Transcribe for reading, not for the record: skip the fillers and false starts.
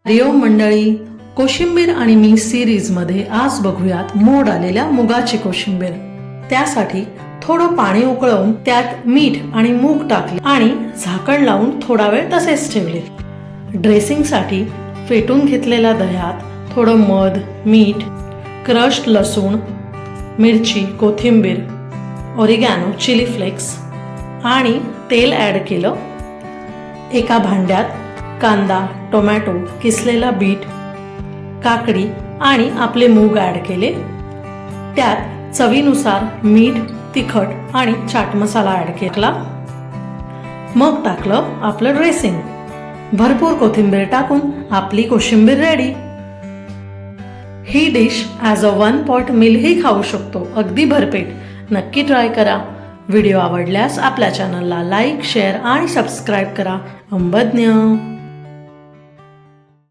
हरिओ मंडळी, कोशिंबीर आणि मी सिरीजमध्ये आज बघूयात मोड आलेल्या मुगाची कोशिंबीर। त्यासाठी थोडं पाणी उकळवून त्यात मीठ आणि मूग टाकले आणि झाकण लावून थोडा वेळ तसेच ठेवले। ड्रेसिंगसाठी फेटून घेतलेल्या दह्यात थोडं मध, मीठ, क्रश्ड लसूण, मिरची, कोथिंबीर, ऑरिगॅनो, चिली फ्लेक्स आणि तेल ॲड केलं। एका भांड्यात कांदा, टोमॅटो, किसलेला बीट, काकडी आणि आपले मूग ॲड केले। त्यात चवीनुसार मीठ, तिखट आणि चाट मसाला ॲड केला। मग टाकलं आपलं ड्रेसिंग। भरपूर कोथिंबीर टाकून आपली कोशिंबीर रेडी। ही dish as a one pot मीलही खाऊ शकतो, अगदी भरपेट। नक्की ट्राय करा। व्हिडिओ आवडल्यास आपल्या चॅनलला लाईक, शेअर आणि सबस्क्राईब करा। अंबज्ञ।